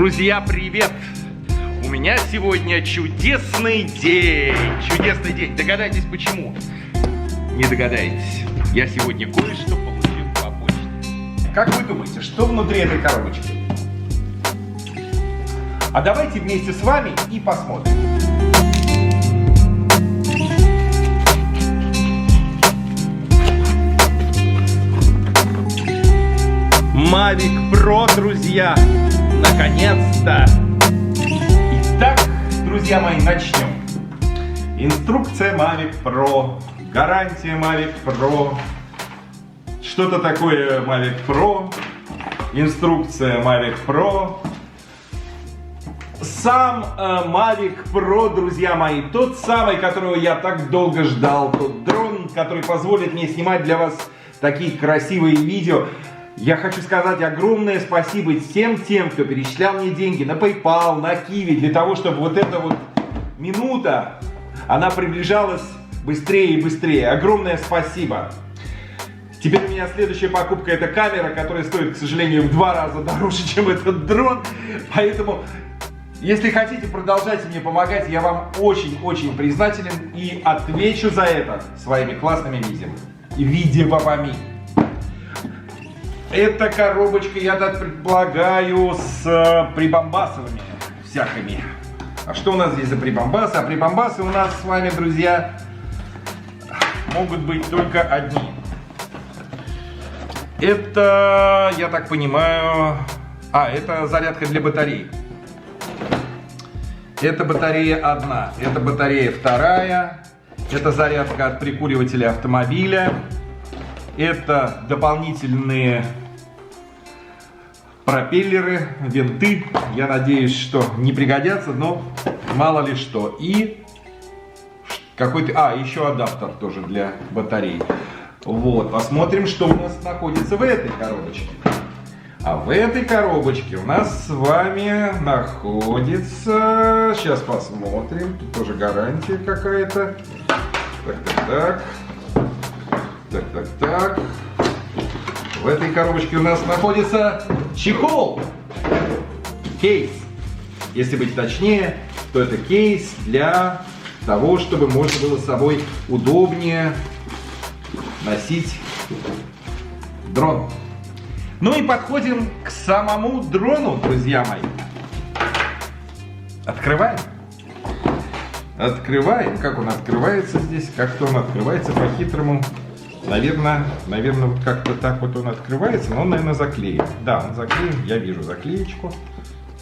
Друзья, привет! У меня сегодня чудесный день. Чудесный день. Догадайтесь, почему? Не догадаетесь. Я сегодня кое-что получил по почте. Как вы думаете, что внутри этой коробочки? А давайте вместе с вами и посмотрим. Mavic Pro, друзья! Наконец-то! Итак, друзья мои, начнем. Инструкция Mavic Pro, гарантия Mavic Pro, что-то такое Mavic Pro, инструкция Mavic Pro, сам Mavic Pro, друзья мои, тот самый, которого я так долго ждал, тот дрон, который позволит мне снимать для вас такие красивые видео. Я хочу сказать огромное спасибо всем тем, кто перечислял мне деньги на PayPal, на Kiwi, для того, чтобы вот эта вот минута, она приближалась быстрее и быстрее. Огромное спасибо. Теперь у меня следующая покупка — это камера, которая стоит, к сожалению, в 2 раза дороже, чем этот дрон. Поэтому, если хотите, продолжайте мне помогать, я вам очень-очень признателен и отвечу за это своими классными видео. Эта коробочка, я так предполагаю, с прибамбасовыми всякими. А что у нас здесь за прибамбасы? А прибамбасы у нас с вами, друзья, могут быть только одни. Это, я так понимаю... это зарядка для батареи. Это батарея одна, это батарея вторая. Это зарядка от прикуривателя автомобиля. Это дополнительные пропеллеры, винты. Я надеюсь, что не пригодятся, но мало ли что. И какой-то... еще адаптер тоже для батареи. Вот, посмотрим, что у нас находится в этой коробочке. А в этой коробочке у нас с вами находится... Сейчас посмотрим. Тут тоже гарантия какая-то. Так. В этой коробочке у нас находится чехол. Кейс. Если быть точнее, то это кейс для того, чтобы можно было с собой удобнее носить дрон. Ну и подходим к самому дрону, друзья мои. Открываем. Открываем. Как он открывается здесь? Как-то он открывается по-хитрому. Наверное, вот как-то так вот он открывается, но он, наверное, заклеен. Да, он заклеен, я вижу заклеечку.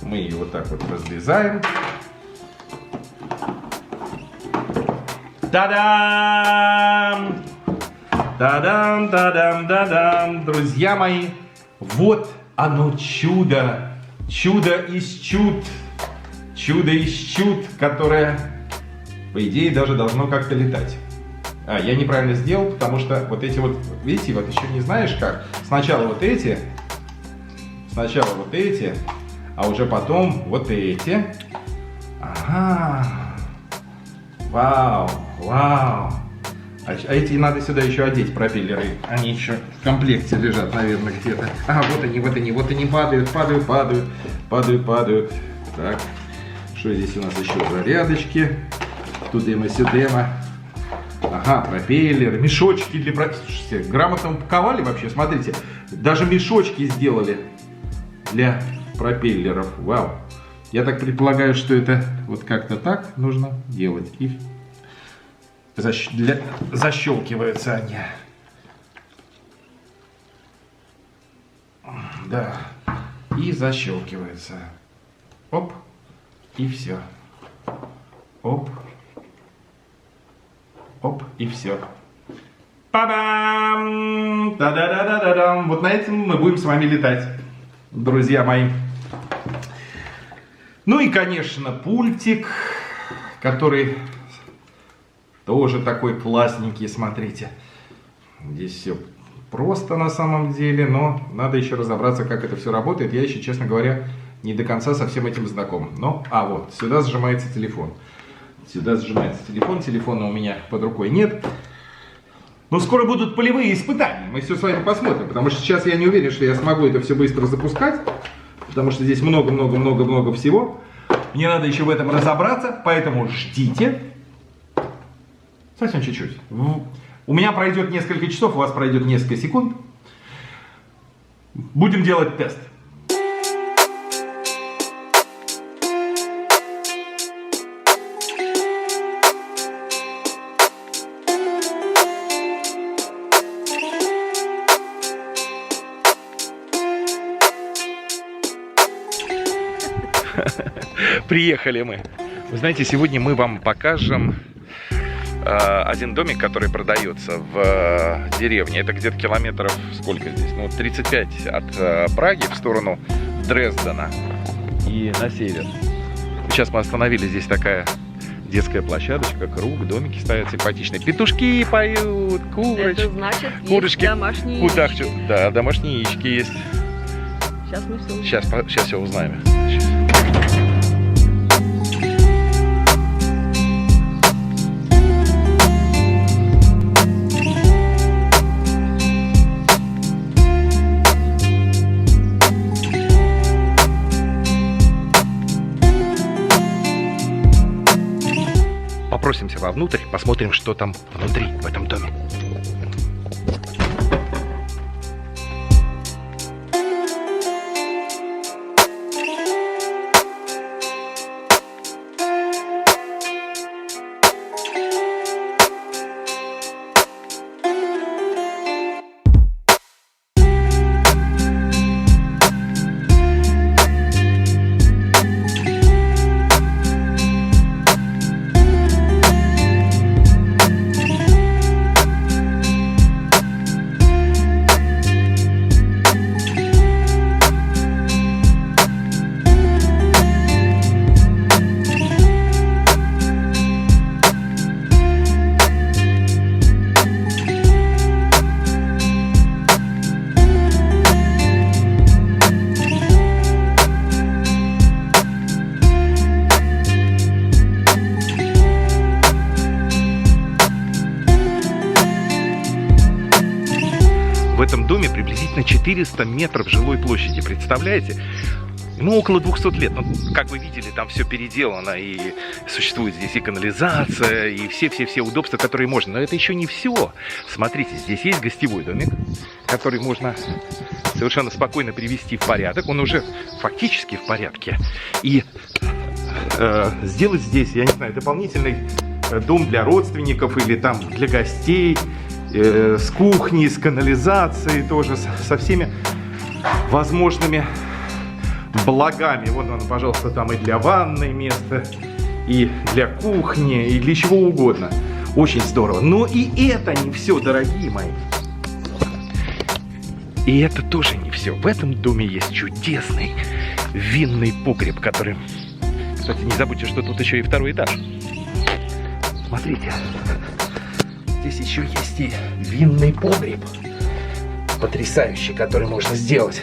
Мы ее вот так вот разрезаем. Та-дам! Та-дам, та-дам, та-дам! Друзья мои, вот оно чудо! Чудо из чуд! Чудо из чуд, которое, по идее, даже должно как-то летать. Я неправильно сделал, потому что вот эти вот, видите, вот еще не знаешь как. Сначала вот эти, а уже потом вот эти. Ага. Вау. А эти надо сюда еще одеть, пропеллеры. Они еще в комплекте лежат, наверное, где-то. Вот они падают. Так, что здесь у нас еще? Зарядочки. Тудема-сюдема. Пропеллеры, мешочки для... Слушайте, грамотно упаковали вообще, смотрите. Даже мешочки сделали для пропеллеров. Вау. Я так предполагаю, что это вот как-то так нужно делать. И защелкиваются они. Да. И защелкиваются. Оп. И все. Оп, и все. Па-бам! Та-да-да-да-да-дам! Вот на этом мы будем с вами летать, друзья мои. Ну и, конечно, пультик, который тоже такой классненький, смотрите. Здесь все просто на самом деле, но надо еще разобраться, как это все работает. Я еще, честно говоря, не до конца со всем этим знаком. Но, вот, сюда сжимается телефон. Телефона у меня под рукой нет. Но скоро будут полевые испытания, мы все с вами посмотрим, потому что сейчас я не уверен, что я смогу это все быстро запускать. потому что здесь много-много-много-много всего. Мне надо еще в этом разобраться, поэтому ждите. Совсем чуть-чуть. У меня пройдет несколько часов, у вас пройдет несколько секунд. Будем делать тест. Приехали мы. Вы знаете, сегодня мы вам покажем один домик, который продается в деревне. Это где-то километров, сколько здесь? Ну, 35 от Праги в сторону Дрездена и на север. Сейчас мы остановились, здесь такая детская площадочка, круг, домики стоят симпатичные. Петушки поют, курочки. Это значит, курочки, есть домашние кудахчут. яички. Да, домашние яички есть. Сейчас мы все узнаем. Сейчас все узнаем. Попросимся вовнутрь, посмотрим, что там внутри, в этом доме. В этом доме приблизительно 400 метров жилой площади, представляете? Ну, около 200 лет. Ну, как вы видели, там все переделано, и существует здесь и канализация, и все удобства, которые можно. Но это еще не все. Смотрите, здесь есть гостевой домик, который можно совершенно спокойно привести в порядок. Он уже фактически в порядке. И сделать здесь, я не знаю, дополнительный дом для родственников или там для гостей, с кухней, с канализацией тоже, со всеми возможными благами. Вот он, пожалуйста, там и для ванной место, и для кухни, и для чего угодно. Очень здорово. Но и это не все, дорогие мои. И это тоже не все. В этом доме есть чудесный винный погреб, который... Кстати, не забудьте, что тут еще и второй этаж. Смотрите. Здесь еще есть и винный погреб. Потрясающий, который можно сделать.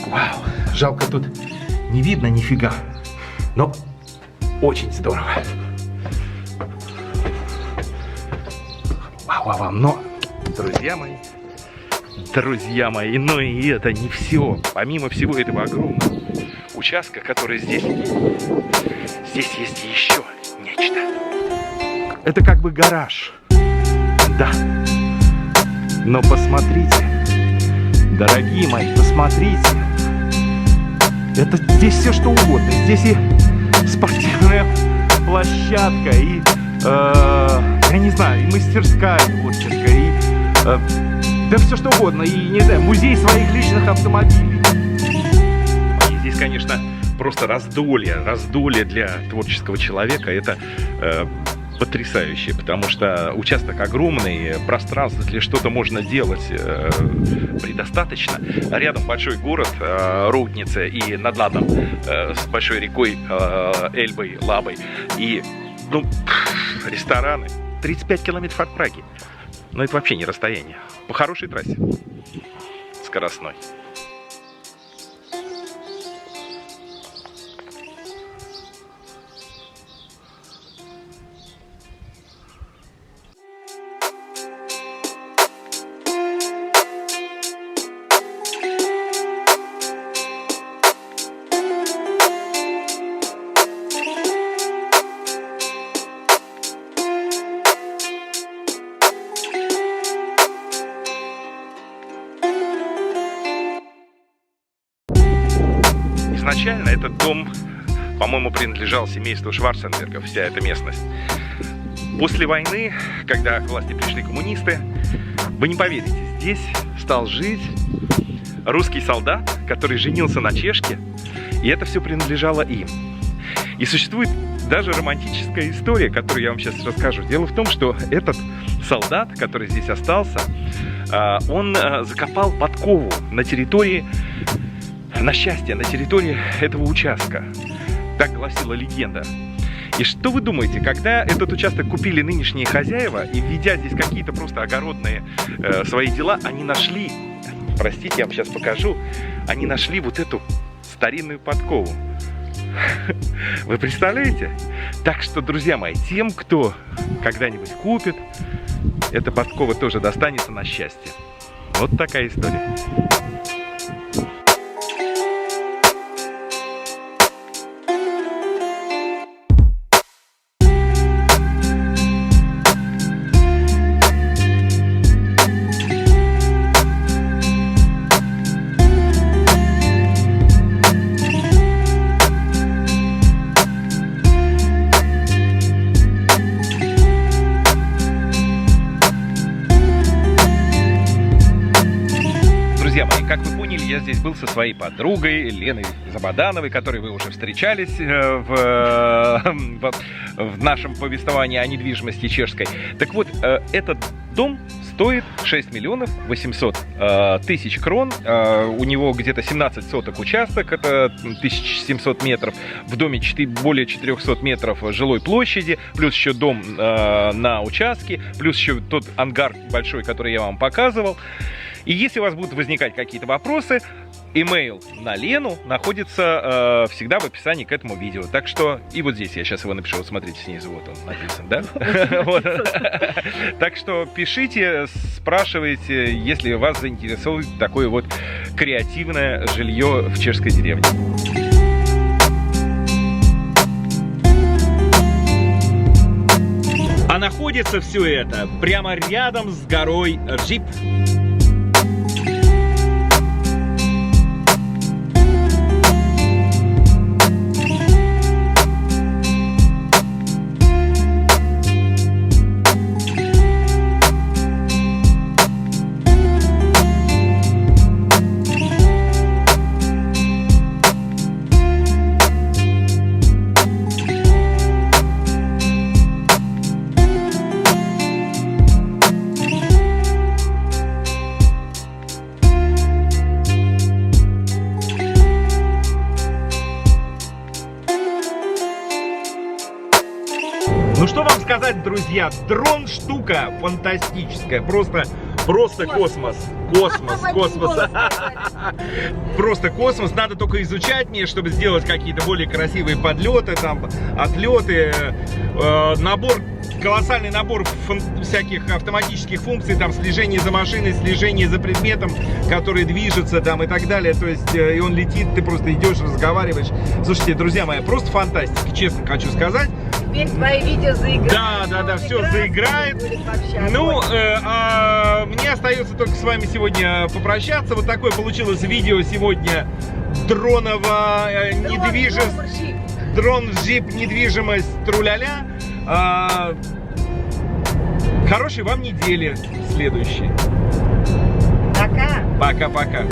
Вау. Жалко, тут не видно нифига. Но очень здорово. Вау. Но, друзья мои, но и это не все. Помимо всего этого огромного участка, который здесь есть еще нечто. Это как бы гараж. Да. Но посмотрите, дорогие мои, посмотрите. Это здесь все что угодно. Здесь и спортивная площадка, и, я не знаю, и мастерская творческая, и, да все что угодно. И, не знаю, музей своих личных автомобилей. И здесь, конечно, просто раздолье для творческого человека. Это потрясающе, потому что участок огромный, пространство для что-то можно делать предостаточно. Рядом большой город Роудница, и над Ладом с большой рекой Эльбой, Лабой. И, ну, рестораны. 35 километров от Праги. Но это вообще не расстояние. По хорошей трассе. Скоростной. изначально этот дом, по-моему, принадлежал семейству Шварценбергов, вся эта местность. После войны, когда к власти пришли коммунисты, вы не поверите, здесь стал жить русский солдат, который женился на чешке, и это все принадлежало им. И существует даже романтическая история, которую я вам сейчас расскажу. Дело в том, что этот солдат, который здесь остался, он закопал подкову на территории, на счастье, на территории этого участка. Так гласила легенда. И что вы думаете, когда этот участок купили нынешние хозяева, и ведя здесь какие-то просто огородные свои дела, они нашли, простите, я вам сейчас покажу, они нашли вот эту старинную подкову. Вы представляете? Так что, друзья мои, тем, кто когда-нибудь купит, эта подкова тоже достанется на счастье. Вот такая история. Друзья мои, как вы поняли, я здесь был со своей подругой Леной Забадановой, которой вы уже встречались в нашем повествовании о недвижимости чешской. Так вот, этот дом стоит 6 миллионов 800 тысяч крон. У него где-то 17 соток участок, это 1700 метров. В доме более 400 метров жилой площади, плюс еще дом на участке, плюс еще тот ангар большой, который я вам показывал. И если у вас будут возникать какие-то вопросы, имейл на Лену находится всегда в описании к этому видео. Так что, и вот здесь я сейчас его напишу, вот смотрите снизу, вот он написан, да? Так что пишите, спрашивайте, если вас заинтересует такое вот креативное жилье в чешской деревне. А находится все это прямо рядом с горой Ржип. Ну что вам сказать, друзья, дрон штука фантастическая, просто космос, просто космос. Надо только изучать мне, чтобы сделать какие-то более красивые подлеты, там, отлеты, колоссальный набор всяких автоматических функций, там, слежение за машиной, слежение за предметом, который движется, там, и так далее. То есть, и он летит, ты просто идешь, разговариваешь. Слушайте, друзья мои, просто фантастика, честно хочу сказать. Теперь твои видео заиграют. Да, все заиграет. Ну, мне остается только с вами сегодня попрощаться. Вот такое получилось видео сегодня. Дрон-джип, недвижимость, труляля. Хорошей вам недели следующей. Пока. Пока-пока.